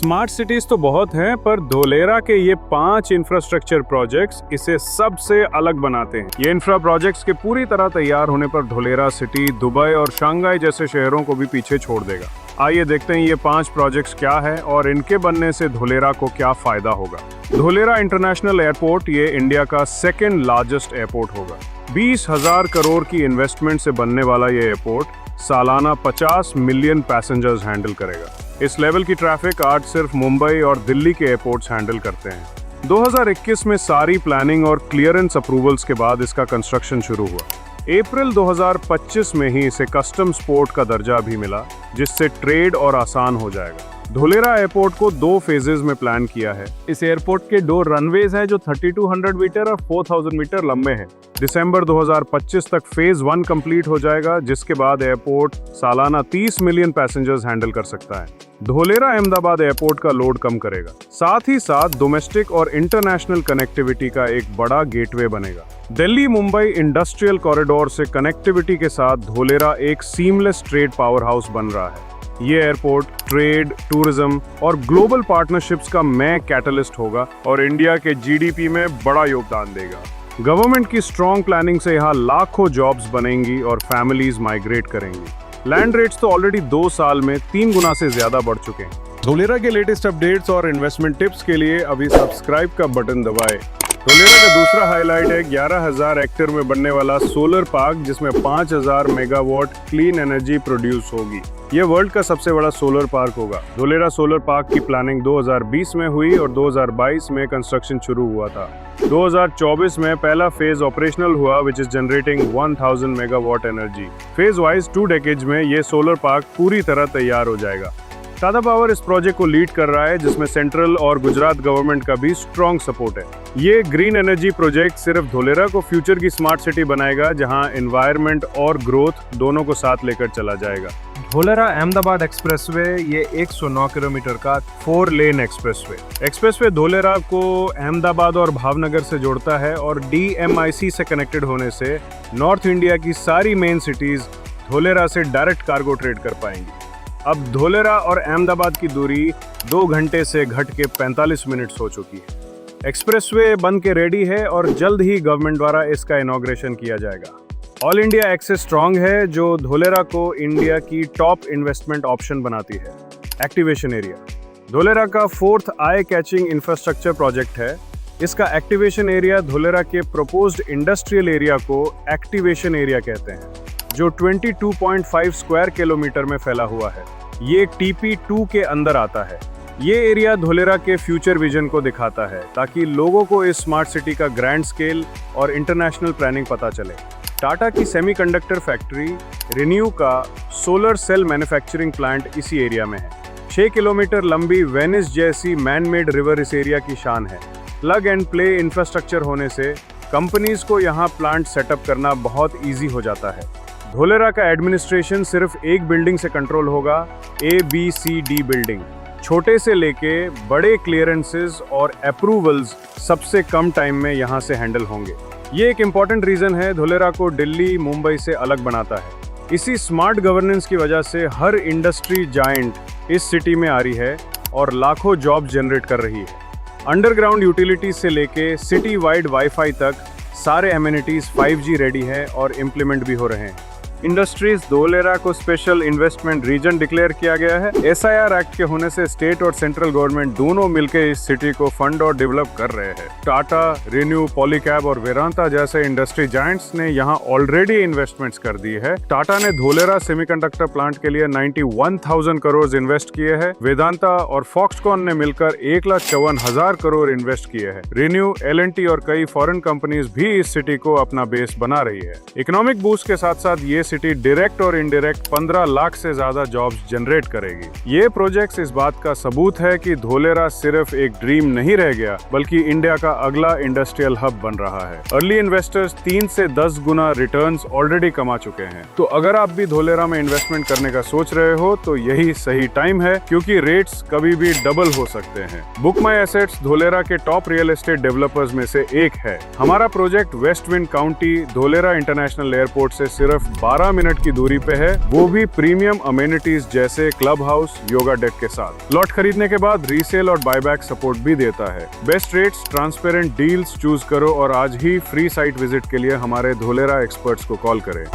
Smart cities तो बहुत हैं, पर धोलेरा के ये 5 इंफ्रास्ट्रक्चर प्रोजेक्ट्स इसे सबसे अलग बनाते हैं। ये इंफ्रा प्रोजेक्ट्स के पूरी तरह तैयार होने पर धोलेरा सिटी दुबई और शंघाई जैसे शहरों को भी पीछे छोड़ देगा। आइए देखते हैं ये 5 प्रोजेक्ट्स क्या है और इनके बनने से धोलेरा को क्या फायदा होगा। धोलेरा इंटरनेशनल एयरपोर्ट ये इंडिया का 2nd लार्जेस्ट एयरपोर्ट होगा। 20,000 करोड़ की इन्वेस्टमेंट से बनने वाला ये एयरपोर्ट सालाना 50 मिलियन पैसेंजर्स हैंडल करेगा। इस लेवल की ट्रैफिक आज सिर्फ मुंबई और दिल्ली के एयरपोर्ट्स हैंडल करते हैं। 2021 में सारी प्लानिंग और क्लियरेंस अप्रूवल्स के बाद इसका कंस्ट्रक्शन शुरू हुआ। अप्रैल 2025 में ही इसे कस्टम्स पोर्ट का दर्जा भी मिला, जिससे ट्रेड और आसान हो जाएगा। धोलेरा एयरपोर्ट को 2 फेजेस में प्लान किया है। इस एयरपोर्ट के 2 रनवेज हैं जो 3200 मीटर और 4000 मीटर लंबे हैं। दिसंबर 2025 तक फेज 1 कंप्लीट हो जाएगा, जिसके बाद एयरपोर्ट सालाना 30 मिलियन पैसेंजर्स हैंडल कर सकता है। धोलेरा अहमदाबाद एयरपोर्ट का लोड कम करेगा, साथ ही साथ डोमेस्टिक और इंटरनेशनल कनेक्टिविटी का एक बड़ा गेटवे बनेगा। दिल्ली मुंबई इंडस्ट्रियल कॉरिडोर से कनेक्टिविटी के साथ धोलेरा एक सीमलेस ट्रेड पावर हाउस बन रहा है। ये एयरपोर्ट ट्रेड, टूरिज्म और ग्लोबल पार्टनरशिप्स का कैटलिस्ट होगा और इंडिया के जीडीपी में बड़ा योगदान देगा। गवर्नमेंट की स्ट्रॉन्ग प्लानिंग से यहाँ लाखों जॉब्स बनेंगी और फैमिलीज माइग्रेट करेंगी। लैंड रेट्स तो ऑलरेडी 2 साल में 3 गुना से ज्यादा बढ़ चुके हैं। धोलेरा के लेटेस्ट अपडेट्स और इन्वेस्टमेंट टिप्स के लिए अभी सब्सक्राइब का बटन दबाएं। धोलेरा का दूसरा हाईलाइट है 11,000 हेक्टेयर में बनने वाला सोलर पार्क, जिसमें 5,000 मेगावाट क्लीन एनर्जी प्रोड्यूस होगी। यह वर्ल्ड का सबसे बड़ा सोलर पार्क होगा। धोलेरा सोलर पार्क की प्लानिंग 2020 में हुई और 2022 में कंस्ट्रक्शन शुरू हुआ था। 2024 में पहला फेज ऑपरेशनल हुआ, which is generating 1000 megawatt energy. Phase wise 2 decades में ये सोलर पार्क पूरी तरह तैयार हो जाएगा। टाटा पावर इस प्रोजेक्ट को लीड कर रहा है, जिसमें सेंट्रल और गुजरात गवर्नमेंट का भी स्ट्रॉन्ग सपोर्ट है। ये ग्रीन एनर्जी प्रोजेक्ट सिर्फ धोलेरा को फ्यूचर की स्मार्ट सिटी बनाएगा, जहां एनवायरनमेंट और ग्रोथ दोनों को साथ लेकर चला जाएगा। धोलेरा अहमदाबाद एक्सप्रेसवे ये 109 किलोमीटर का 4 लेन एक्सप्रेसवे धोलेरा को अहमदाबाद और भावनगर से जोड़ता है और DMIC से कनेक्टेड होने से नॉर्थ इंडिया की सारी मेन सिटीज धोलेरा से डायरेक्ट कार्गो ट्रेड कर पाएंगी। अब धोलेरा और अहमदाबाद की दूरी 2 घंटे से घट के 45 मिनट्स हो चुकी है। एक्सप्रेसवे बन के रेडी है और जल्द ही गवर्नमेंट द्वारा इसका इनॉग्रेशन किया जाएगा। ऑल इंडिया एक्सेस स्ट्रॉन्ग है, जो धोलेरा को इंडिया की टॉप इन्वेस्टमेंट ऑप्शन बनाती है। एक्टिवेशन एरिया धोलेरा का 4th eye catching infrastructure project है। इसका एक्टिवेशन एरिया धोलेरा के प्रपोज्ड इंडस्ट्रियल एरिया को एक्टिवेशन एरिया कहते हैं, जो 22.5 स्क्वायर किलोमीटर में फैला हुआ है। ये TP2 के अंदर आता है। ये एरिया धोलेरा के फ्यूचर विजन को दिखाता है, ताकि लोगों को इस स्मार्ट सिटी का ग्रैंड स्केल और इंटरनेशनल प्लानिंग पता चले। टाटा की सेमीकंडक्टर फैक्ट्री रिन्यू का सोलर सेल मैन्युफैक्चरिंग प्लांट इसी एरिया में है। 6 किलोमीटर लंबी वेनिस जैसी मैन मेड रिवर इस एरिया की शान है। प्लग एंड प्ले इंफ्रास्ट्रक्चर होने से कंपनीज को यहाँ प्लांट सेटअप करना बहुत ईजी हो जाता है। धोलेरा का एडमिनिस्ट्रेशन सिर्फ एक बिल्डिंग से कंट्रोल होगा, ABCD बिल्डिंग। छोटे से लेके बड़े क्लियरेंसेस और अप्रूवल्स सबसे कम टाइम में यहाँ से हैंडल होंगे। ये एक इम्पॉर्टेंट रीजन है धोलेरा को दिल्ली मुंबई से अलग बनाता है। इसी स्मार्ट गवर्नेंस की वजह से हर इंडस्ट्री जायंट इस सिटी में आ रही है और लाखों जॉब जनरेट कर रही है। अंडरग्राउंड यूटिलिटीज से लेके सिटी वाइड वाईफाई तक सारे एमिनिटीज 5G रेडी है और इम्प्लीमेंट भी हो रहे हैं। इंडस्ट्रीज धोलेरा को स्पेशल इन्वेस्टमेंट रीजन डिक्लेयर किया गया है। SIR एक्ट के होने से स्टेट और सेंट्रल गवर्नमेंट दोनों मिलकर इस सिटी को फंड और डेवलप कर रहे हैं। टाटा, रिन्यू, पॉलीकैब और वेदांता जैसे इंडस्ट्री जायंट्स ने यहाँ ऑलरेडी इन्वेस्टमेंट्स कर दी है। टाटा ने धोलेरा सेमीकंडक्टर प्लांट के लिए 91,000 करोड़ इन्वेस्ट किए हैं। वेदांता और फॉक्सकॉन ने मिलकर 1,54,000 करोड़ इन्वेस्ट किए हैं। रिन्यू, L&T और कई फॉरेन कंपनीज भी इस सिटी को अपना बेस बना रही है। इकोनॉमिक बूस्ट के साथ साथ ये सिटी डायरेक्ट और इनडायरेक्ट 15 लाख से ज्यादा जॉब्स जनरेट करेगी। ये प्रोजेक्ट्स इस बात का सबूत है कि धोलेरा सिर्फ एक ड्रीम नहीं रह गया, बल्कि इंडिया का अगला इंडस्ट्रियल हब बन रहा है। अर्ली इन्वेस्टर्स 3 से 10 गुना रिटर्न्स ऑलरेडी कमा चुके हैं। तो अगर आप भी धोलेरा में इन्वेस्टमेंट करने का सोच रहे हो तो यही सही टाइम है, क्योंकि रेट्स कभी भी डबल हो सकते हैं। बुक माई एसेट्स धोलेरा के टॉप रियल एस्टेट डेवलपर्स में से एक है। हमारा project west wind county Dholera international airport से सिर्फ 12 12 मिनट की दूरी पे है, वो भी प्रीमियम अमेनिटीज जैसे क्लब हाउस, योगा डेक के साथ। लॉट खरीदने के बाद रीसेल और बायबैक सपोर्ट भी देता है। Best rates, transparent deals choose करो और आज ही फ्री साइट विजिट के लिए हमारे धोलेरा एक्सपर्ट्स को कॉल करें।